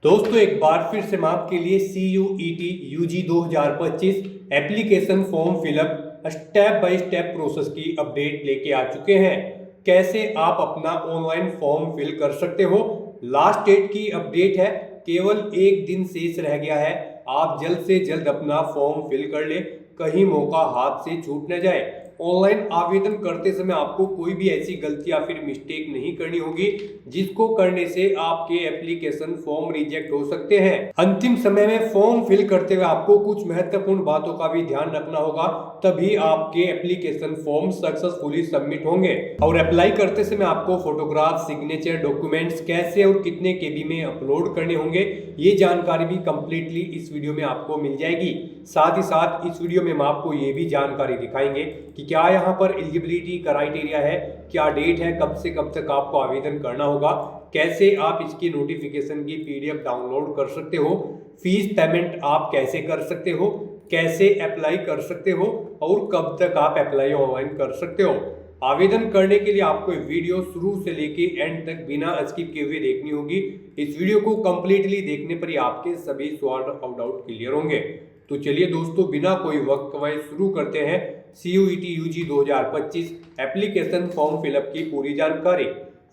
दोस्तों एक बार फिर से मैं आपके लिए CUET UG 2025 application form fill up step by step process की अपडेट लेके आ चुके हैं। कैसे आप अपना ऑनलाइन फॉर्म फिल कर सकते हो। लास्ट डेट की अपडेट है, केवल एक दिन शेष रह गया है। आप जल्द से जल्द अपना फॉर्म फिल कर ले, कहीं मौका हाथ से छूट न जाए। ऑनलाइन आवेदन करते समय आपको कोई भी ऐसी गलती या फिर मिस्टेक नहीं करनी होगी जिसको करने से आपके एप्लीकेशन फॉर्म रिजेक्ट हो सकते हैं। अंतिम समय में फॉर्म फिल करते हुए आपको कुछ महत्वपूर्ण बातों का भी ध्यान रखना होगा, तभी आपके एप्लीकेशन फॉर्म सक्सेसफुली सबमिट होंगे। और अप्लाई करते समय आपको फोटोग्राफ, सिग्नेचर, डॉक्यूमेंट्स कैसे और कितने केबी में अपलोड करने होंगे, ये जानकारी भी कंप्लीटली इस वीडियो में आपको मिल जाएगी। साथ ही साथ इस वीडियो में हम आपको ये भी जानकारी दिखाएंगे कि क्या यहाँ पर एलिजिबिलिटी क्राइटेरिया है, क्या डेट है, कब से कब तक आपको आवेदन करना होगा, कैसे आप इसकी नोटिफिकेशन की PDF डाउनलोड कर सकते हो, फीस पेमेंट आप कैसे कर सकते हो, कैसे अप्लाई कर सकते हो और कब तक आप अप्लाई ऑनलाइन कर सकते हो। आवेदन करने के लिए आपको वीडियो शुरू से लेके एंड तक बिना स्किप किए हुए देखनी होगी। इस वीडियो को कंप्लीटली देखने पर ही आपके सभी सवाल और डाउट क्लियर होंगे। तो चलिए दोस्तों, बिना कोई वक्त गवाए शुरू करते हैं CUET UG 2025 application form fill up की पूरी जानकारी।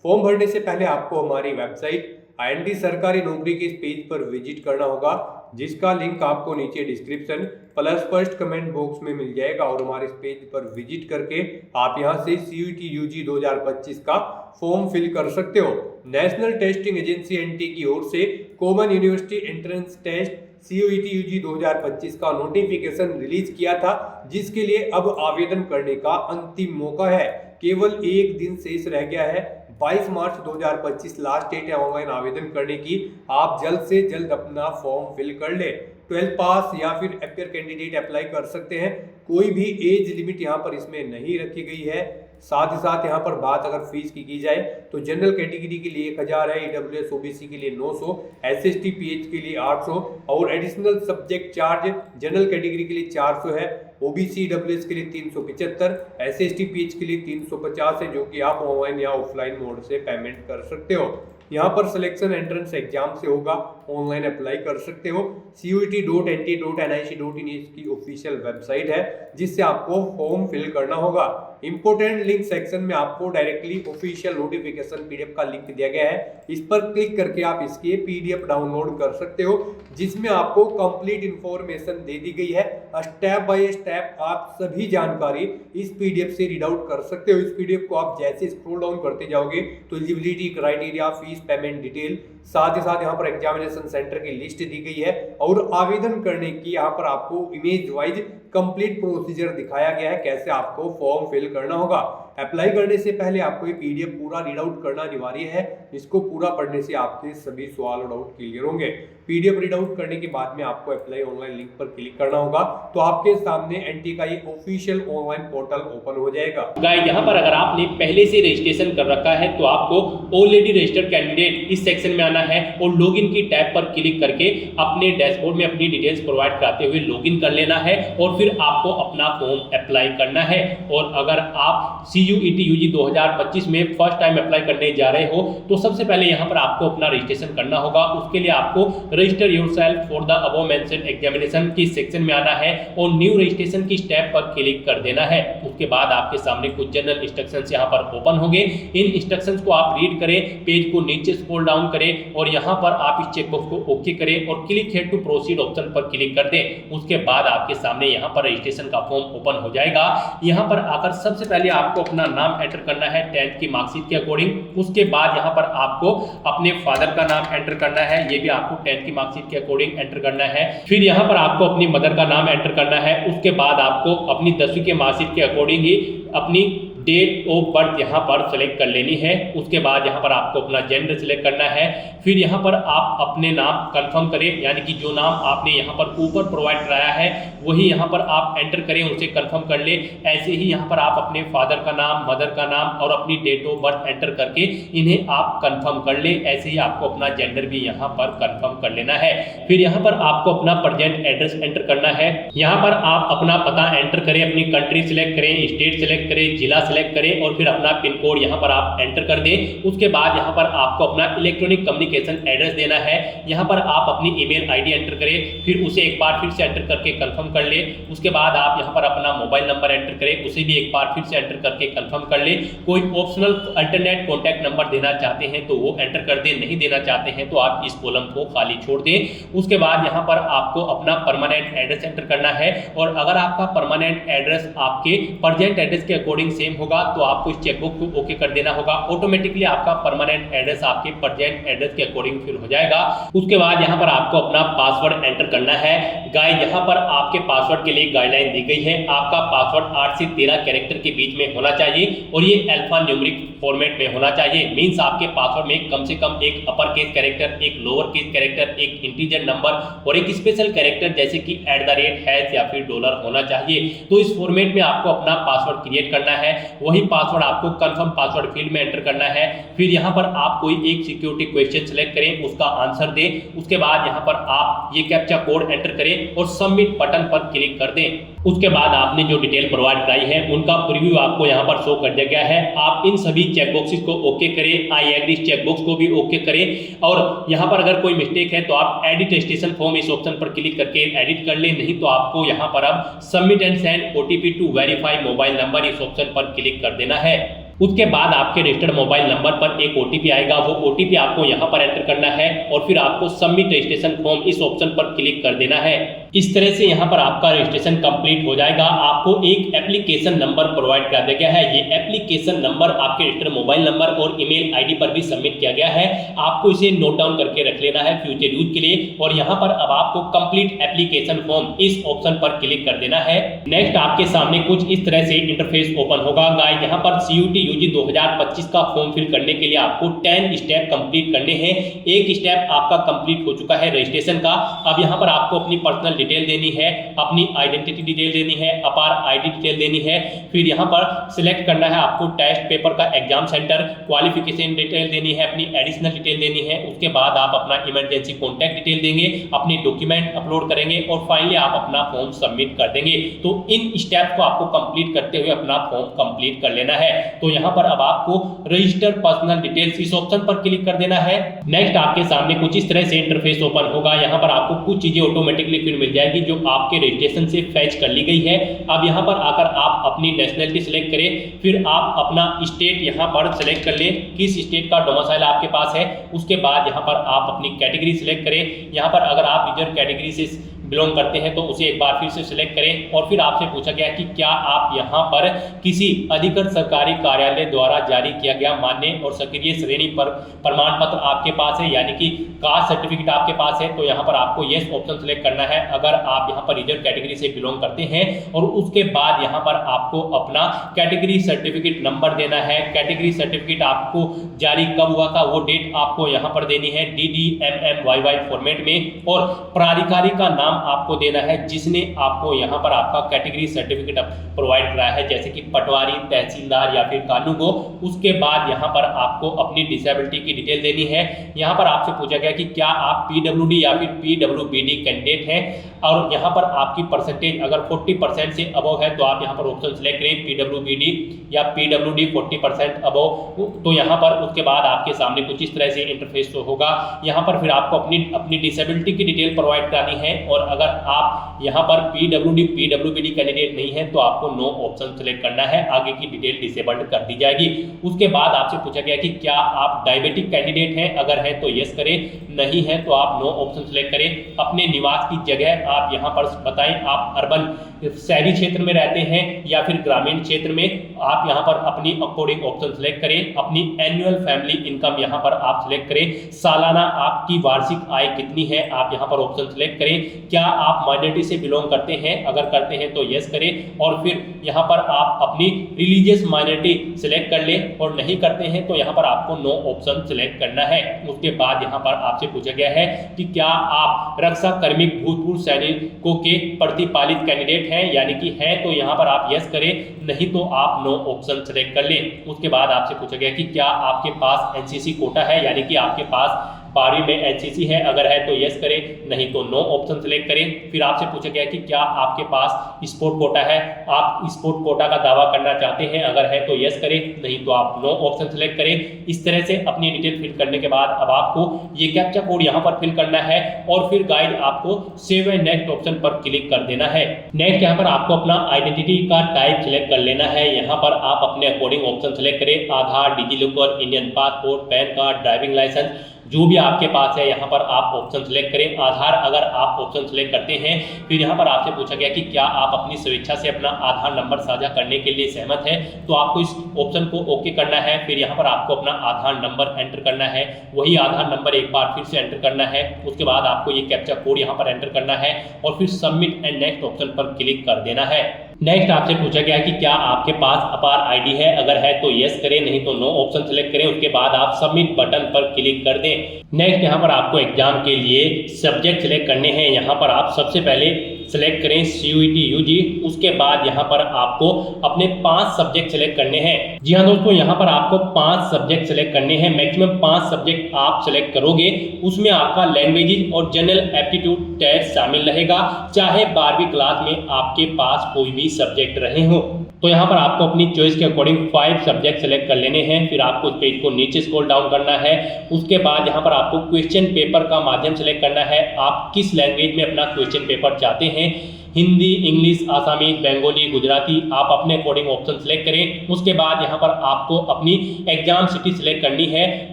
फॉर्म भरने से पहले आपको हमारी वेबसाइट IND सरकारी नौकरी के इस पेज पर विजिट करना होगा, जिसका लिंक आपको नीचे description plus first comment box में मिल जाएगा। और हमारे इस पेज पर विजिट करके आप यहां से CUET UG 2025 का फॉर्म फिल कर सकते हो। नेशनल टेस्टिंग एजेंसी NT की ओर से common university entrance test CUET UG 2025 का नोटिफिकेशन रिलीज किया था, जिसके लिए अब आवेदन करने का अंतिम मौका है। केवल एक दिन शेष रह गया है, 22 मार्च 2025 लास्ट डेट है ऑनलाइन आवेदन करने की। आप जल्द से जल्द अपना फॉर्म फिल कर ले। 12 पास या फिर अपियर कैंडिडेट अप्लाई कर सकते हैं। कोई भी एज लिमिट यहाँ पर इसमें नहीं रखी गई है। साथ ही साथ यहाँ पर बात अगर फीस की जाए तो जनरल कैटेगरी के लिए 1000 है, EWS OBC के लिए 900, SST PH के लिए 800 और additional subject charge general category के लिए 400 है, OBC EWS के लिए 375, SST PH के लिए 350 है, जो कि आप ऑनलाइन या ऑफलाइन मोड से पेमेंट कर सकते हो। यहाँ पर सिलेक्शन एंट्रेंस एग्जाम से होगा, ऑनलाइन अप्लाई कर सकते हो। CUET.NT.NIC.in इसकी ऑफिशियल वेबसाइट है, जिससे आपको फॉर्म फिल करना होगा। इंपोर्टेंट लिंक सेक्शन में आपको डायरेक्टली ऑफिशियल नोटिफिकेशन PDF का लिंक दिया गया है। इस पर क्लिक करके आप इसके PDF डाउनलोड कर सकते हो, जिसमें आपको कंप्लीट इंफॉर्मेशन दे दी गई है। स्टेप बाय स्टेप आप सभी जानकारी इस PDF से रीड आउट कर सकते हो। इस PDF को आप जैसे स्क्रॉल डाउन करते जाओगे तो eligibility criteria, fees payment detail, साथ ही साथ यहाँ पर एग्जामिनेशन सेंटर की लिस्ट दी गई है और आवेदन करने की यहाँ पर आपको इमेज वाइज कंप्लीट प्रोसीजर दिखाया गया है, कैसे आपको फॉर्म फिल करना होगा। अप्लाई करने से पहले आपको ये PDF पूरा रीड आउट करना अनिवार्य है। इसको पूरा पढ़ने से आपके सभी सवाल और डाउट क्लियर होंगे। PDF रीड आउट करने के बाद में आपको अप्लाई ऑनलाइन लिंक पर क्लिक करना होगा, तो आपके सामने NT का ये ऑफिशियल ऑनलाइन पोर्टल ओपन हो जाएगा। गाइस, यहाँ पर अगर आपने पहले से रजिस्ट्रेशन कर रखा है तो आपको ऑलरेडी रजिस्टर्ड कैंडिडेट इस सेक्शन में आना है और लॉगिन की टैब पर क्लिक करके अपने डैशबोर्ड में अपनी डिटेल्स प्रोवाइड कराते हुए लॉगिन कर लेना है और फिर आपको अपना फॉर्म अप्लाई करना है। और अगर आप CUET UG 2025 में फर्स्ट टाइम अप्लाई करने जा रहे हो तो सबसे पहले यहाँ पर आपको अपना रजिस्ट्रेशन करना होगा। उसके लिए आपको register yourself for the above mentioned examination की सेक्शन में आना है और न्यू रजिस्ट्रेशन की स्टेप पर क्लिक कर देना है। उसके बाद आपके सामने कुछ जनरल इंस्ट्रक्शंस यहाँ पर ओपन होंगे। इन इंस्ट्रक्शंस को आप रीड करें, पेज को नीचे स्क्रॉल डाउन करें और यहाँ पर आप इस चेकबॉक्स को ओके करें और click here to proceed option पर क्लिक कर दें। उसके बाद आपके सामने यहाँ पर रजिस्ट्रेशन का फॉर्म ओपन हो जाएगा। यहाँ पर आकर सबसे पहले आपको अपना नाम एंटर करना है 10th की मार्कशीट के अकॉर्डिंग। उसके बाद यहाँ पर आपको अपने फादर का नाम एंटर करना है, ये भी आपको 10th की मार्कशीट के अकॉर्डिंग एंटर करना है। फिर यहाँ पर आपको अपनी मदर का नाम एंटर करना है। उसके बाद आपको अपनी 10वीं के मार्कशीट के अकॉर्डिंग ही अपनी डेट ऑफ बर्थ यहाँ पर सेलेक्ट कर लेनी है। उसके बाद यहाँ पर आपको अपना जेंडर सेलेक्ट करना है। फिर यहाँ पर आप अपने नाम कंफर्म करें, यानी कि जो नाम आपने यहाँ पर ऊपर प्रोवाइड कराया है वही यहाँ पर आप एंटर करें, उसे कंफर्म कर ले। ऐसे ही यहाँ पर आप अपने फादर का नाम, मदर का नाम और अपनी डेट ऑफ बर्थ एंटर करके इन्हें आप कंफर्म कर ले। ऐसे ही आपको अपना जेंडर भी यहाँ पर कंफर्म कर लेना है। फिर यहाँ पर आपको अपना प्रेजेंट एड्रेस एंटर करना है। यहाँ पर आप अपना पता एंटर करें, अपनी कंट्री सिलेक्ट करें, स्टेट सिलेक्ट करें, जिला सेलेक्ट करें और फिर अपना पिन कोड यहाँ पर आप एंटर कर दें। उसके बाद यहाँ पर आपको अपना इलेक्ट्रॉनिक कम्युनिकेशन एड्रेस देना है। यहाँ पर आप अपनी ईमेल आईडी एंटर करें, फिर उसे एक बार फिर से एंटर करके कंफर्म कर ले। उसके बाद आप यहाँ पर अपना मोबाइल नंबर एंटर करें, उसे भी एक बार फिर से एंटर करके कंफर्म कर ले। कोई ऑप्शनल अल्टरनेट कॉन्टैक्ट नंबर देना चाहते हैं तो वो एंटर कर दें, नहीं देना चाहते हैं तो आप इस कॉलम को खाली छोड़ दें। उसके बाद यहाँ पर आपको अपना परमानेंट एड्रेस एंटर करना है और अगर आपका परमानेंट एड्रेस आपके प्रेजेंट एड्रेस के अकॉर्डिंग सेम होगा तो आपको इस चेकबॉक्स को ओके कर देना होगा। ऑटोमेटिकली आपका परमानेंट एड्रेस आपके प्रेजेंट एड्रेस के अकॉर्डिंग फिल हो जाएगा। उसके बाद यहाँ पर आपको अपना पासवर्ड एंटर करना है। गाइस, यहाँ पर आपके पासवर्ड के लिए गाइडलाइन दी गई है। आपका पासवर्ड 8 से 13 कैरेक्टर के बीच में होना चाहिए और ये अल्फा न्यूमेरिक फॉर्मेट में होना चाहिए। मींस आपके पासवर्ड में कम से कम एक अपर केस कैरेक्टर, एक लोअर केस कैरेक्टर, एक इंटीजर नंबर और एक स्पेशल कैरेक्टर जैसे कि @ या फिर डॉलर होना चाहिए। तो इस फॉर्मेट में आपको अपना पासवर्ड क्रिएट करना है। वही पासवर्ड आपको कंफर्म पासवर्ड फील्ड में एंटर करना है। फिर यहाँ पर आप कोई एक सिक्योरिटी क्वेश्चन सेलेक्ट करें, उसका आंसर दें। उसके बाद यहाँ पर आप ये कैप्चा कोड एंटर करें और सबमिट बटन पर क्लिक कर दें। उसके बाद आपने जो डिटेल प्रोवाइड कराई है उनका प्रीव्यू आपको यहाँ पर शो कर दिया गया है। आप इन सभी चेकबॉक्सेस को ओके करें, आई एग्री चेकबॉक्स को भी ओके करें और यहाँ पर अगर कोई मिस्टेक है तो आप एडिट रजिस्ट्रेशन फॉर्म इस ऑप्शन पर क्लिक करके एडिट कर ले, नहीं तो आपको यहाँ पर अब submit and send OTP to verify mobile number इस ऑप्शन पर क्लिक कर देना है। उसके बाद आपके रजिस्टर्ड मोबाइल नंबर पर एक ओटीपी आएगा, वो ओटीपी आपको यहाँ पर एंटर करना है और फिर आपको सबमिट रजिस्ट्रेशन फॉर्म इस ऑप्शन पर क्लिक कर देना है। इस तरह से यहाँ पर आपका रजिस्ट्रेशन कंप्लीट हो जाएगा। आपको एक एप्लीकेशन नंबर प्रोवाइड कर दिया गया है। ये एप्लीकेशन नंबर आपके रजिस्टर्ड मोबाइल नंबर और ईमेल आईडी पर भी सबमिट किया गया है। आपको इसे नोट डाउन करके रख लेना है फ्यूचर यूज के लिए। और यहाँ पर अब आपको कंप्लीट एप्लीकेशन फॉर्म इस ऑप्शन पर क्लिक कर देना है। नेक्स्ट आपके सामने कुछ इस तरह से इंटरफेस ओपन होगा। गाइस, यहाँ पर CUET UG 2025 का फॉर्म फिल करने के लिए आपको 10 स्टेप कंप्लीट करने हैं। एक स्टेप आपका कंप्लीट हो चुका है रजिस्ट्रेशन का। अब यहाँ पर आपको अपनी पर्सनल डिटेल देनी है, अपनी आइडेंटिटी डिटेल देनी है, अपार आईडी डिटेल देनी है। फिर यहाँ पर सिलेक्ट करना है आपको टेस्ट पेपर का एग्जाम सेंटर, क्वालिफिकेशन डिटेल देनी है, अपनी एडिशनल डिटेल देनी है। उसके बाद आप अपना इमरजेंसी कॉन्टैक्ट डिटेल देंगे, अपनी डॉक्यूमेंट अपलोड करेंगे और फाइनली आप अपना फॉर्म सबमिट कर देंगे। तो इन स्टेप को आपको कंप्लीट करते हुए अपना फॉर्म कंप्लीट कर लेना है। तो यहाँ पर अब आपको रजिस्टर पर्सनल डिटेल्स इस ऑप्शन पर क्लिक कर देना है। नेक्स्ट आपके सामने कुछ इस तरह से इंटरफेस ओपन होगा। यहाँ पर आपको कुछ चीजें ऑटोमेटिकली फिर मिल जाएगी जो आपके रजिस्ट्रेशन से फैच कर ली गई है। अब यहाँ पर आकर आप अपनी नेशनलिटी सिलेक्ट करें, फिर आप अपना स्टेट यहाँ पर सिलेक्ट कर लें, किस स्टेट का डोमिसाइल आपके पास है। उसके बाद यहाँ पर आप अपनी कैटेगरी सिलेक्ट करें। यहाँ पर अगर आप रिजर्व कैटेगरी से बिलोंग करते हैं तो उसे एक बार फिर से सिलेक्ट करें और फिर आपसे पूछा गया कि क्या आप यहाँ पर किसी अधिकृत सरकारी कार्यालय द्वारा जारी किया गया मान्य और सक्रिय श्रेणी पर प्रमाण पत्र आपके पास है, यानी कि कास्ट सर्टिफिकेट आपके पास है। तो यहाँ पर आपको यस ऑप्शन सेलेक्ट करना है अगर आप यहाँ पर रिजर्व कैटेगरी से बिलोंग करते हैं। और उसके बाद यहाँ पर आपको अपना कैटेगरी सर्टिफिकेट नंबर देना है। कैटेगरी सर्टिफिकेट आपको जारी कब हुआ था वो डेट आपको यहाँ पर देनी है DDMMYY फॉर्मेट में। और प्राधिकारी का नाम आपको देना है जिसने आपको यहाँ पर आपका कैटेगरी सर्टिफिकेट प्रोवाइड कराया है, जैसे कि पटवारी, तहसीलदार या फिर कानूगो। उसके बाद यहाँ पर आपको अपनी डिसेबिलिटी की डिटेल देनी है। यहाँ पर आपसे पूछा गया कि क्या आप PWD या फिर PWBD कैंडिडेट हैं और यहाँ पर आपकी परसेंटेज अगर 40% से अबव है तो आप यहाँ पर ऑप्शन सेलेक्ट करें PWBD या PWD 40% अबव। तो यहाँ पर उसके बाद आपके सामने कुछ इस तरह से इंटरफेस होगा। यहाँ पर फिर आपको अपनी डिसेबिलिटी की डिटेल प्रोवाइड करानी है और अगर आप यहाँ पर PWBD कैंडिडेट नहीं है तो आपको नो ऑप्शन सेलेक्ट करना है, आगे की डिटेल डिसेबल्ड कर दी जाएगी। उसके बाद आपसे पूछा गया कि क्या आप डायबिटिक कैंडिडेट हैं, अगर है तो यस करें, नहीं है तो आप नो ऑप्शन सेलेक्ट करें। अपने निवास की जगह आप यहाँ पर बताएं, आप अर्बन शहरी क्षेत्र में रहते हैं या फिर ग्रामीण क्षेत्र में। आप यहाँ पर अपनी अकॉर्डिंग ऑप्शन सेलेक्ट करें। अपनी एनुअल फैमिली इनकम यहाँ पर आप सिलेक्ट करें। सालाना आपकी वार्षिक आय कितनी है आप यहाँ पर ऑप्शन सेलेक्ट करें। क्या आप माइनॉरिटी से बिलोंग करते हैं, अगर करते हैं तो यस करें और फिर यहाँ पर आप अपनी रिलीजियस माइनॉरिटी सिलेक्ट कर लें और नहीं करते हैं तो यहाँ पर आपको नो ऑप्शन सिलेक्ट करना है। उसके बाद यहाँ पर आपसे पूछा गया है कि क्या आप रक्षा कर्मिक भूतपूर्व सैनिकों के प्रतिपालित कैंडिडेट हैं, यानी कि है तो यहाँ पर आप यस करें, नहीं तो आप नो ऑप्शन सेलेक्ट कर लें। उसके बाद आपसे पूछा गया कि क्या आपके पास NCC कोटा है, यानी कि आपके पास 12वीं में एनसीसी है, अगर है तो यस करें, नहीं तो नो ऑप्शन सेलेक्ट करें। फिर आपसे पूछा गया कि क्या आपके पास स्पोर्ट कोटा है, आप स्पोर्ट कोटा का दावा करना चाहते हैं, अगर है तो यस करें, नहीं तो आप नो ऑप्शन सेलेक्ट करें। इस तरह से अपनी डिटेल फिल करने के बाद अब आपको ये कैप्चा कोड यहाँ पर फिल करना है और फिर गाइड आपको सेव एंड नेक्स्ट ऑप्शन पर क्लिक कर देना है। नेक्स्ट यहाँ पर आपको अपना आइडेंटिटी का टाइप सिलेक्ट कर लेना है। यहाँ पर आप अपने अकॉर्डिंग ऑप्शन सेलेक्ट करें, Aadhaar, DigiLocker, Indian passport, PAN card, driving licence, जो भी आपके पास है यहाँ पर आप ऑप्शन सेलेक्ट करें। आधार अगर आप ऑप्शन सेलेक्ट करते हैं, फिर यहाँ पर आपसे पूछा गया कि क्या आप अपनी स्वेच्छा से अपना आधार नंबर साझा करने के लिए सहमत है, तो आपको इस ऑप्शन को ओके करना है। फिर यहाँ पर आपको अपना आधार नंबर एंटर करना है, वही आधार नंबर एक बार फिर से एंटर करना है। उसके बाद आपको ये कैप्चा कोड यहाँ पर एंटर करना है और फिर सबमिट एंड नेक्स्ट ऑप्शन पर क्लिक कर देना है। नेक्स्ट आपसे पूछा गया कि क्या आपके पास अपार आईडी है, अगर है तो यस करें, नहीं तो नो ऑप्शन सेलेक्ट करें। उसके बाद आप सबमिट बटन पर क्लिक कर दें। नेक्स्ट यहाँ पर आपको एग्जाम के लिए सब्जेक्ट सेलेक्ट करने हैं। यहाँ पर आप सबसे पहले सेलेक्ट करें CUET UG, उसके बाद यहाँ पर आपको अपने 5 सब्जेक्ट सेलेक्ट करने हैं। जी हाँ दोस्तों, यहाँ पर आपको 5 सब्जेक्ट सेलेक्ट करने हैं। मैक्सिमम 5 सब्जेक्ट आप सेलेक्ट करोगे, उसमें आपका लैंग्वेजेस और जनरल एप्टीट्यूड टेस्ट शामिल रहेगा, चाहे 12वीं क्लास में आपके पास कोई भी सब्जेक्ट रहे हो। तो यहाँ पर आपको अपनी चॉइस के अकॉर्डिंग 5 सब्जेक्ट सेलेक्ट कर लेने हैं। फिर आपको पेज को नीचे स्क्रॉल डाउन करना है। उसके बाद यहाँ पर आपको क्वेश्चन पेपर का माध्यम सेलेक्ट करना है। आप किस लैंग्वेज में अपना क्वेश्चन पेपर चाहते हैं, हिंदी, इंग्लिश, आसामीज, बंगाली, गुजराती, आप अपने अकॉर्डिंग ऑप्शन सेलेक्ट करें। उसके बाद यहाँ पर आपको अपनी एग्जाम सिटी सेलेक्ट करनी है।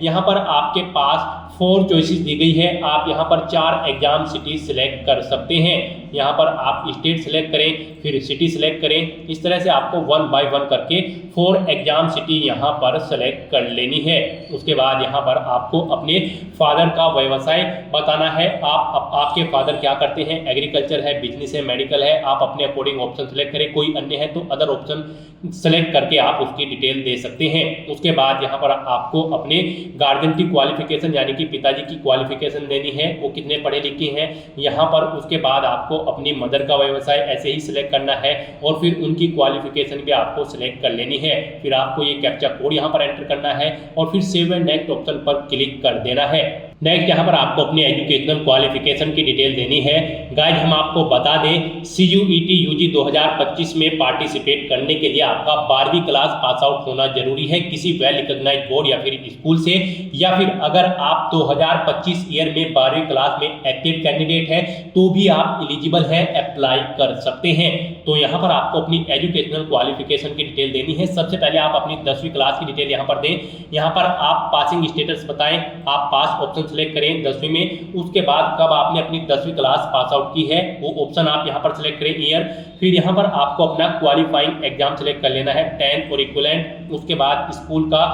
यहाँ पर आपके पास 4 चॉइसेस दी गई है, आप यहाँ पर 4 एग्जाम सिटी सेलेक्ट कर सकते हैं। यहाँ पर आप स्टेट सेलेक्ट करें, फिर सिटी सेलेक्ट करें। इस तरह से आपको 1 बाय 1 करके 4 एग्जाम सिटी यहाँ पर सेलेक्ट कर लेनी है। उसके बाद यहाँ पर आपको अपने फादर का व्यवसाय बताना है। आपके फादर क्या करते हैं, एग्रीकल्चर है, बिजनेस है, मेडिकल है, आप अपने अकॉर्डिंग ऑप्शन सेलेक्ट करें। कोई अन्य है तो अदर ऑप्शन सेलेक्ट करके आप उसकी डिटेल दे सकते हैं। उसके बाद यहाँ पर आपको अपने गार्जियन की क्वालिफिकेशन यानी कि पिताजी की क्वालिफिकेशन देनी है, वो कितने पढ़े लिखे हैं यहाँ पर। उसके बाद आपको अपनी मदर का व्यवसाय ऐसे ही सिलेक्ट करना है और फिर उनकी क्वालिफिकेशन भी आपको सिलेक्ट कर लेनी है। फिर आपको ये कैप्चा कोड यहाँ पर एंटर करना है और फिर सेव एंड नेक्स्ट ऑप्शन पर क्लिक कर देना है। नेक्स्ट यहाँ पर आपको अपनी एजुकेशनल क्वालिफिकेशन की डिटेल देनी है। गाइज हम आपको बता दें, CUET UG 2025 में पार्टिसिपेट करने के लिए आपका 12वीं क्लास पास आउट होना जरूरी है किसी वेल रिकॉग्नाइज्ड बोर्ड या फिर स्कूल से, या फिर अगर आप 2025 ईयर में 12वीं क्लास में एक्टिव कैंडिडेट है तो भी आप एलिजिबल हैं, अप्लाई कर सकते हैं। तो यहाँ पर आपको अपनी एजुकेशनल क्वालिफिकेशन की डिटेल देनी है। सबसे पहले आप अपनी 10वीं क्लास की डिटेल यहाँ पर दें। यहाँ पर आप पासिंग स्टेटस बताएं, आप पास ऑप्शन सेलेक्ट करें 10वीं में। उसके बाद कब आपने अपनी 10वीं क्लास पास आउट की है वो ऑप्शन आप यहाँ पर सेलेक्ट करें, ईयर। फिर यहाँ पर आपको अपना क्वालिफाइंग एग्जाम सेलेक्ट कर लेना है, 10th और इक्विवेलेंट। उसके बाद स्कूल का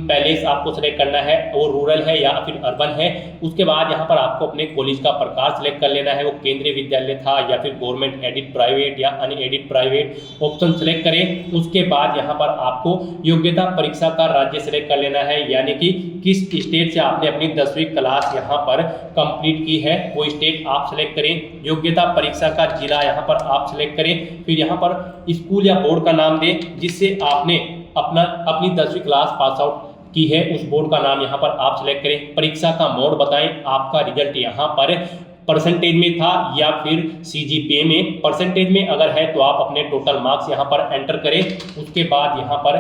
पैलेस आपको सेलेक्ट करना है, वो रूरल है या फिर अर्बन है। उसके बाद यहाँ पर आपको अपने कॉलेज का प्रकार सेलेक्ट कर लेना है, वो केंद्रीय विद्यालय था या फिर गवर्नमेंट एडिड प्राइवेट या अनएडिड प्राइवेट, ऑप्शन सेलेक्ट करें। उसके बाद यहाँ पर आपको योग्यता परीक्षा का राज्य सेलेक्ट कर लेना है, यानी कि किस स्टेट से आपने अपनी 10वीं क्लास यहाँ पर कंप्लीट की है वो स्टेट आप सेलेक्ट करें। योग्यता परीक्षा का जिला यहाँ पर आप सेलेक्ट करें। फिर यहाँ पर स्कूल या बोर्ड का नाम दें जिससे आपने अपनी 10वीं क्लास पास आउट की है, उस बोर्ड का नाम यहाँ पर आप सेलेक्ट करें। परीक्षा का मोड बताएं, आपका रिजल्ट यहाँ पर परसेंटेज में था या फिर CGPA में। परसेंटेज में अगर है तो आप अपने टोटल मार्क्स यहाँ पर एंटर करें। उसके बाद यहाँ पर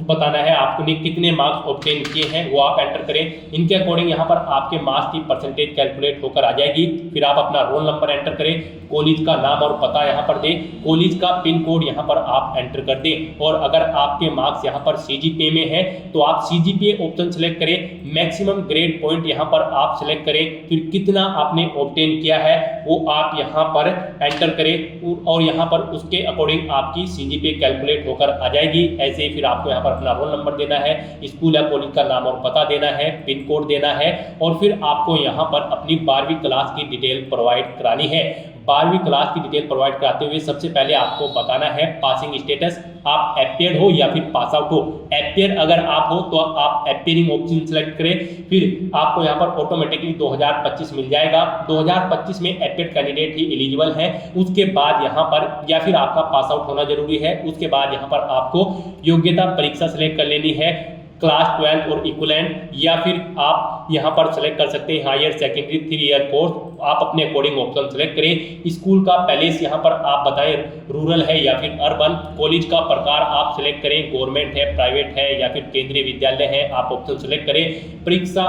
बताना है आपने कितने मार्क्स ऑब्टेन किए हैं वो आप एंटर करें। इनके अकॉर्डिंग यहाँ पर आपके मार्क्स की परसेंटेज कैलकुलेट होकर आ जाएगी। फिर आप अपना रोल नंबर एंटर करें, कॉलेज का नाम और पता यहाँ पर दें, कॉलेज का पिन कोड यहाँ पर आप एंटर कर दें। और अगर आपके मार्क्स यहाँ पर CGPA में है तो आप CGPA ऑप्शन सेलेक्ट करें। मैक्सिमम ग्रेड पॉइंट यहाँ पर आप सेलेक्ट करें। फिर कितना आपने ऑब्टेन किया है वो आप यहाँ पर एंटर करें और यहाँ पर उसके अकॉर्डिंग आपकी CGPA कैलकुलेट होकर आ जाएगी। ऐसे ही फिर आपको यहाँ पर अपना रोल नंबर देना है, स्कूल या कॉलेज का नाम और पता देना है, पिन कोड देना है और फिर आपको यहाँ पर अपनी 12वीं क्लास की डिटेल प्रोवाइड करानी है। 12वीं क्लास की डिटेल प्रोवाइड कराते हुए सबसे पहले आपको बताना है पासिंग स्टेटस, आप अपियर हो या फिर पास आउट हो। अपियर अगर आप हो तो आप अपियरिंग ऑप्शन सेलेक्ट करें। फिर आपको यहाँ पर ऑटोमेटिकली 2025 मिल जाएगा। 2025 में अपियर कैंडिडेट ही एलिजिबल है। उसके बाद यहाँ पर या फिर आपका पास आउट होना जरूरी है। उसके बाद यहाँ पर आपको योग्यता परीक्षा सेलेक्ट कर लेनी है। क्लास 12 और इक्विवेलेंट, या फिर आप यहाँ पर सेलेक्ट कर सकते हैं हायर सेकेंडरी 3 ईयर कोर्स। आप अपने अकॉर्डिंग ऑप्शन सेलेक्ट करें। स्कूल का पैलेस यहाँ पर आप बताएं रूरल है या फिर अर्बन। कॉलेज का प्रकार आप सिलेक्ट करें, गवर्नमेंट है, प्राइवेट है या फिर केंद्रीय विद्यालय है, आप ऑप्शन सेलेक्ट करें। परीक्षा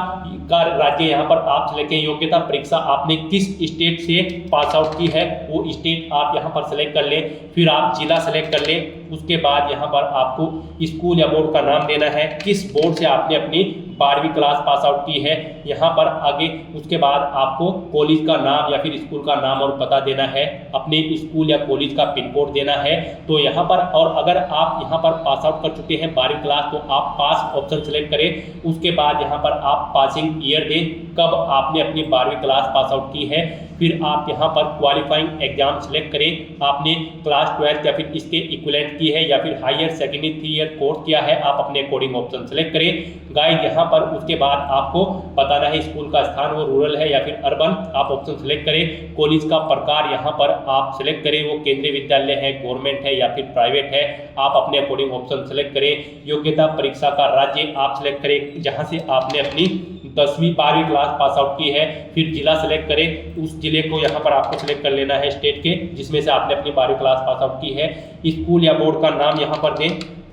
का राज्य यहाँ पर आप सिलेक्ट करें। योग्यता परीक्षा आपने किस स्टेट से पास आउट की है वो स्टेट आप यहाँ पर सेलेक्ट कर लें। फिर आप जिला सेलेक्ट कर लें। उसके बाद यहाँ पर आपको स्कूल या बोर्ड का नाम देना है, किस बोर्ड से आपने अपनी 12वीं क्लास पास आउट की है यहाँ पर आगे। उसके बाद आपको कॉलेज का नाम या फिर स्कूल का नाम और पता देना है, अपने स्कूल या कॉलेज का पिन कोड देना है। तो यहाँ पर, और अगर आप यहाँ पर पास आउट कर चुके हैं 12वीं क्लास तो आप पास ऑप्शन सेलेक्ट करें। उसके बाद यहाँ पर आप पासिंग ईयर दें, कब आपने अपनी 12वीं क्लास पास आउट की है। फिर आप यहाँ पर क्वालिफाइंग एग्जाम सेलेक्ट करें, आपने क्लास 12 या फिर इसके इक्विवेलेंट की है या फिर हायर सेकेंडरी 3 ईयर कोर्स किया है, आप अपने अकॉर्डिंग ऑप्शन सेलेक्ट करें। गाइड यहाँ पर उसके बाद आपको बताना है स्कूल का स्थान वो रूरल है या फिर अर्बन, आप ऑप्शन सेलेक्ट करें। कॉलेज का प्रकार यहाँ पर आप सेलेक्ट करें, वो केंद्रीय विद्यालय है, गवर्नमेंट है या फिर प्राइवेट है, आप अपने अकॉर्डिंग ऑप्शन सेलेक्ट करें। योग्यता परीक्षा का राज्य आप सेलेक्ट करें जहाँ से आपने अपनी 10वीं 12वीं क्लास पास आउट की है। फिर जिला सेलेक्ट करें, उस जिले को यहाँ पर आपको सेलेक्ट कर लेना है स्टेट के जिसमें से आपने अपनी 12वीं क्लास पास आउट की है। स्कूल या बोर्ड का नाम यहाँ पर दें।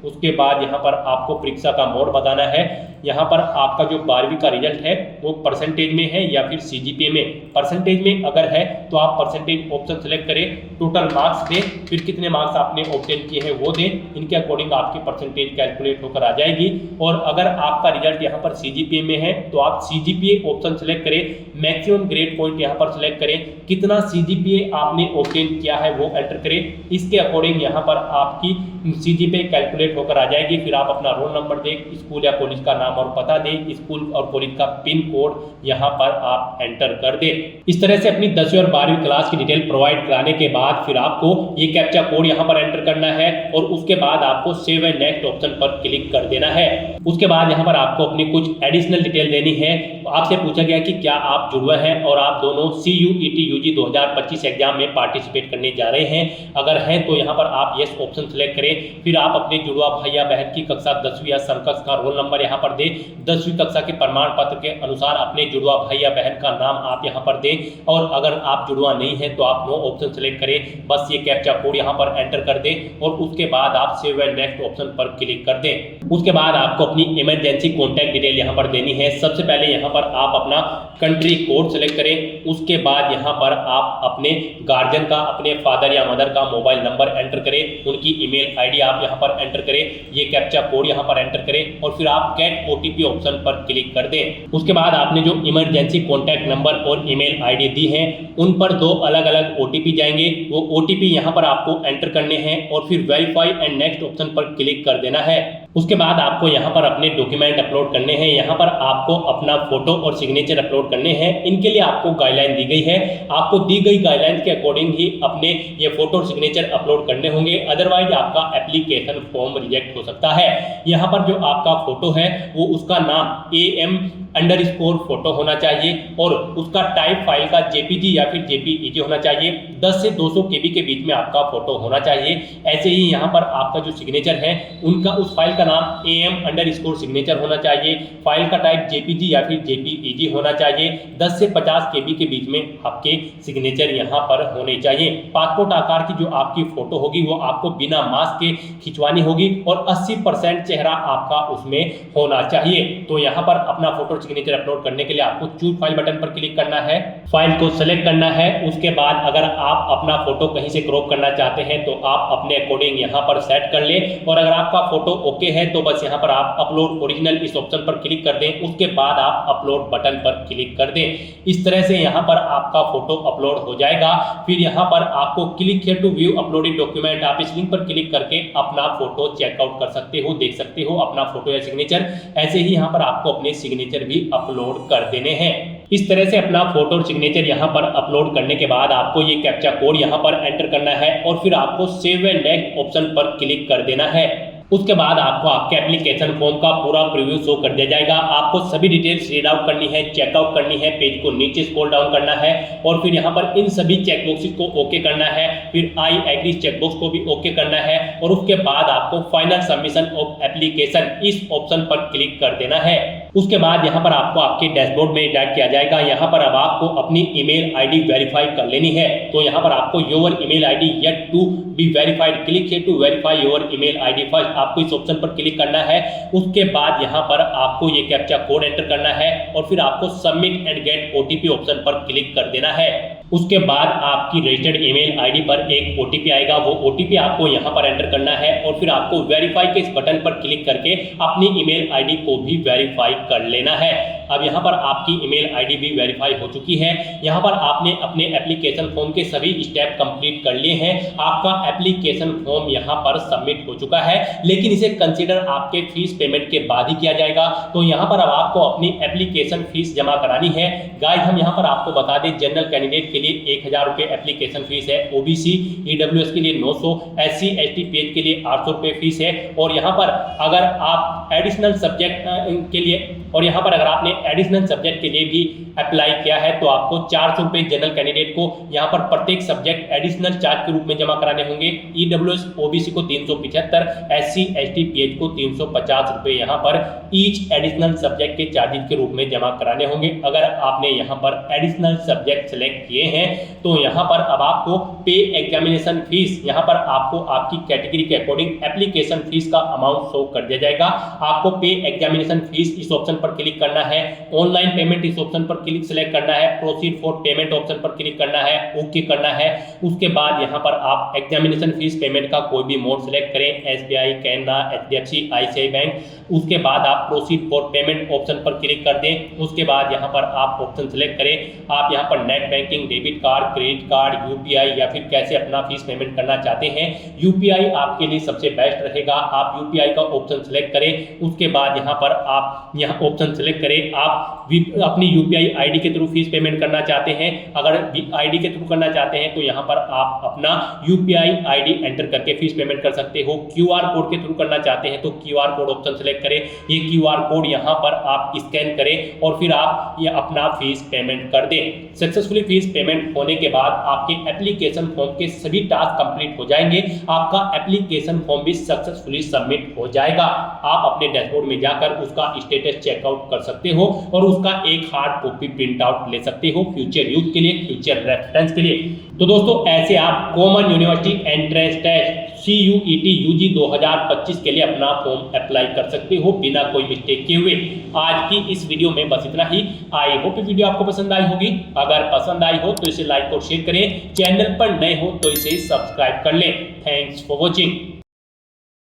उसके बाद यहाँ पर आपको परीक्षा का मोड बताना है। यहाँ पर आपका जो 12वीं का रिजल्ट है वो परसेंटेज में है या फिर सीजीपीए में। परसेंटेज में अगर है तो आप परसेंटेज ऑप्शन सेलेक्ट करें, टोटल मार्क्स दें, फिर कितने मार्क्स आपने ऑब्टेन किए हैं वो दें। इनके अकॉर्डिंग आपकी परसेंटेज कैलकुलेट होकर आ जाएगी। और अगर आपका रिजल्ट यहाँ पर सीजीपीए में है तो आप सीजीपीए ऑप्शन सेलेक्ट करें, मैक्सिमम ग्रेड पॉइंट यहाँ पर सेलेक्ट करें, कितना सीजीपीए आपने ऑब्टेन किया है वो एंटर करें। इसके अकॉर्डिंग यहाँ पर आपकी सीजीपीए कैलकुलेट होकर आ जाएगी। फिर आप अपना रोल नंबर दें, स्कूल या कॉलेज का नाम और पता दें, स्कूल और कॉलेज का पिन कोड यहाँ पर आप एंटर कर दें। इस तरह से अपनी 10वीं और 12वीं क्लास की डिटेल प्रोवाइड कराने के बाद फिर आपको ये कैप्चा कोड यहाँ पर एंटर करना है और उसके बाद आपको सेव एंड नेक्स्ट ऑप्शन पर क्लिक कर देना है। उसके बाद यहाँ पर आपको अपनी कुछ एडिशनल डिटेल देनी है। आपसे पूछा गया कि क्या आप जुड़वा हैं और आप दोनों CUET UG 2025 एग्जाम में पार्टिसिपेट करने जा रहे हैं। अगर हैं तो यहाँ पर आप यस ऑप्शन सेलेक्ट करें। फिर आप अपने जुड़वा भाई या बहन की कक्षा 10वीं या समकक्ष का रोल नंबर यहाँ पर दें। 10वीं कक्षा के प्रमाण पत्र के अनुसार अपने जुड़वा भाई या बहन का नाम आप यहाँ पर दें। और अगर आप जुड़वा नहीं है तो आप नो ऑप्शन सेलेक्ट करें, बस ये कैप्चा कोड यहाँ पर एंटर कर दें और उसके बाद आप सेव एंड नेक्स्ट ऑप्शन पर क्लिक कर दें। उसके बाद आपको अपनी इमरजेंसी कॉन्टैक्ट डिटेल यहाँ पर देनी है। सबसे पहले यहाँ पर आप अपना कंट्री कोड सेलेक्ट करें। उसके बाद यहाँ पर आप अपने गार्जियन का, अपने फादर या मदर का मोबाइल नंबर एंटर करें, उनकी ईमेल आईडी आप यहाँ पर एंटर करें, ये कैप्चा कोड यहाँ पर एंटर करें और फिर आप गेट OTP ऑप्शन पर क्लिक कर दें। उसके बाद आपने जो इमरजेंसी कॉन्टैक्ट नंबर और ईमेल आईडी दी है उन पर 2 अलग अलग OTP जाएंगे। वो OTP यहाँ पर आपको एंटर करने हैं और फिर वेरीफाई एंड नेक्स्ट ऑप्शन पर क्लिक कर देना है। उसके बाद आपको यहाँ पर अपने डॉक्यूमेंट अपलोड करने हैं। यहाँ पर आपको अपना फोटो और सिग्नेचर अपलोड करने हैं। इनके लिए आपको गाइडलाइन दी गई है। आपको दी गई गाइडलाइन के अकॉर्डिंग ही अपने ये फोटो और सिग्नेचर अपलोड करने होंगे, अदरवाइज आपका एप्लीकेशन फॉर्म रिजेक्ट हो सकता है। यहाँ पर जो आपका फोटो है वो उसका नाम AM_फोटो होना चाहिए और उसका टाइप फाइल का JPG या फिर JPEG होना चाहिए। 10 से 200 KB के बीच में आपका फोटो होना चाहिए। ऐसे ही यहाँ पर आपका जो सिग्नेचर है उनका उस फाइल का नाम AM_सिग्नेचर होना चाहिए। फाइल का टाइप JPG या फिर JPEG होना चाहिए। 10 से 50 KB के बीच में आपके सिग्नेचर यहाँ पर होने चाहिए। पासपोर्ट आकार की जो आपकी फोटो होगी वो आपको बिना मास्क के खिंचवानी होगी और 80% चेहरा आपका उसमें होना चाहिए। तो यहाँ पर अपना फोटो सिग्नेचर अपलोड करने के लिए आपको चूज फाइल बटन पर क्लिक करना है, फाइल को सेलेक्ट करना है। उसके बाद अगर आप अपना फोटो कहीं से क्रॉप करना चाहते हैं तो आप अपने अकॉर्डिंग यहाँ पर सेट कर लें और अगर आपका फोटो ओके है तो बस यहाँ पर आप अपलोड ओरिजिनल इस ऑप्शन पर क्लिक कर दें। उसके बाद आप अपलोड बटन पर क्लिक कर दें। इस तरह से यहाँ पर आपका फोटो अपलोड हो जाएगा। फिर यहाँ पर आपको click here to view uploaded document, आप इस लिंक पर क्लिक करके अपना फोटो चेकआउट कर सकते हो, देख सकते हो अपना फोटो या सिग्नेचर। ऐसे ही यहाँ पर आपको अपने सिग्नेचर भी अपलोड कर देने हैं। इस तरह से अपना फोटो और सिग्नेचर यहाँ पर अपलोड करने के बाद आपको ये कैप्चा कोड यहाँ पर एंटर करना है और फिर आपको सेव एंड नेक्स्ट ऑप्शन पर क्लिक कर देना है। उसके बाद आपको आपके एप्लीकेशन फॉर्म का पूरा प्रीव्यू शो कर दिया जाएगा। आपको सभी डिटेल्स रीड आउट करनी है, चेकआउट करनी है, पेज को नीचे स्क्रॉल डाउन करना है और फिर यहाँ पर इन सभी चेकबॉक्सेस को ओके करना है, फिर आई एग्री चेकबॉक्स को भी ओके करना है और उसके बाद आपको फाइनल सबमिशन ऑफ एप्लीकेशन इस ऑप्शन पर क्लिक कर देना है। उसके बाद यहाँ पर आपको आपके डैशबोर्ड में डायरेक्ट किया जाएगा। यहाँ पर अब आपको अपनी ईमेल आईडी वेरीफाई कर लेनी है, तो यहाँ पर आपको your email ID yet to be verified, click here to verify your email ID first, आपको इस ऑप्शन पर क्लिक करना है। उसके बाद यहाँ पर आपको ये कैप्चा कोड एंटर करना है और फिर आपको submit and gate OTP option पर क्लिक कर देना है। उसके बाद आपकी रजिस्टर्ड ईमेल आईडी पर एक ओटीपी आएगा, वो ओटीपी आपको यहाँ पर एंटर करना है और फिर आपको वेरीफाई के इस बटन पर क्लिक करके अपनी ईमेल आईडी को भी वेरीफाई कर लेना है। अब यहाँ पर आपकी ईमेल आईडी भी वेरीफाई हो चुकी है। यहाँ पर आपने अपने एप्लीकेशन फॉर्म के सभी स्टेप कंप्लीट कर लिए हैं। आपका एप्लीकेशन फॉर्म यहाँ पर सबमिट हो चुका है, लेकिन इसे कंसीडर आपके फीस पेमेंट के बाद ही किया जाएगा। तो यहाँ पर अब आपको अपनी एप्लीकेशन फीस जमा करानी है। गाइस हम यहाँ पर आपको बता दें, जनरल कैंडिडेट के लिए 1000 रुपये एप्लीकेशन फीस है, ओबीसी ईडब्ल्यूएस के लिए 900, एससी एसटी पेज के लिए 800 रुपये फीस है। और यहाँ पर अगर आप एडिशनल सब्जेक्ट के लिए और यहाँ पर अगर आपने एडिशनल सब्जेक्ट के लिए भी अप्लाई किया है तो आपको 400 रुपये जनरल कैंडिडेट को यहाँ पर प्रत्येक सब्जेक्ट एडिशनल चार्ज के रूप में जमा कराने होंगे। ईडब्ल्यूएस ओबीसी को 375, एससी एसटी पीएच को 350 रुपये यहाँ पर ईच एडिशनल सब्जेक्ट के चार्जेस के रूप में जमा कराने होंगे। अगर आपने यहाँ पर एडिशनल सब्जेक्ट सेलेक्ट किए हैं तो यहाँ पर अब आपको पे एग्जामिनेशन फीस, यहाँ पर आपको आपकी कैटेगरी के अकॉर्डिंग एप्लीकेशन फीस का अमाउंट शो कर दिया जाएगा। आपको पे एग्जामिनेशन फीस इस ऑप्शन पर क्लिक करना है, ऑनलाइन पेमेंट इस ऑप्शन पर क्लिक सेलेक्ट करना है, प्रोसीड फॉर पेमेंट ऑप्शन पर क्लिक करना है, ओके करना है। उसके बाद यहाँ पर आप एग्जामिनेशन फीस पेमेंट का कोई भी मोड सेलेक्ट करें, SBI, Canara, HDFC, ICI bank. उसके बाद आप प्रोसीड फॉर पेमेंट ऑप्शन पर क्लिक कर दें। उसके बाद यहाँ पर आप ऑप्शन सेलेक्ट करें, आप यहाँ पर net banking, debit card, credit card, UPI या फिर कैसे अपना फीस पेमेंट करना चाहते हैं। यूपीआई आपके लिए सबसे बेस्ट रहेगा, आप यूपीआई का ऑप्शन सेलेक्ट करें। उसके बाद यहाँ पर आप यहाँ ऑप्शन सेलेक्ट करें, आप अपनी यूपीआई आईडी के थ्रू फीस पेमेंट करना चाहते हैं। अगर आईडी के थ्रू करना चाहते हैं तो यहाँ पर आप अपना यूपीआई आईडी एंटर करके फीस पेमेंट कर सकते हो। क्यूआर कोड के थ्रू करना चाहते हैं तो क्यूआर कोड ऑप्शन सेलेक्ट करें, ये क्यूआर कोड यहाँ पर आप स्कैन करें और फिर आप ये अपना फीस पेमेंट कर दें। सक्सेसफुली फीस पेमेंट होने के बाद आपके एप्लीकेशन फॉर्म के सभी टास्क कंप्लीट हो जाएंगे, आपका एप्लीकेशन फॉर्म भी सक्सेसफुली सबमिट हो जाएगा। आप अपने डैशबोर्ड में जाकर उसका स्टेटस चेकआउट कर सकते हो और उसका एक हार्ड कॉपी प्रिंट आउट ले सकते हो फ्यूचर यूज के लिए, फ्यूचर रेफरेंस के लिए। तो दोस्तों ऐसे आप common university entrance test CUET UG 2025 के लिए अपना फॉर्म अप्लाई कर सकते हो बिना कोई मिस्टेक किए हुए। आज की इस वीडियो में बस इतना ही। आई होप वीडियो आपको पसंद आई होगी। अगर पसंद आई हो तो इसे लाइक और शेयर करें, चैनल पर नए हो तो इसे सब्सक्राइब कर लें। Thanks for watching.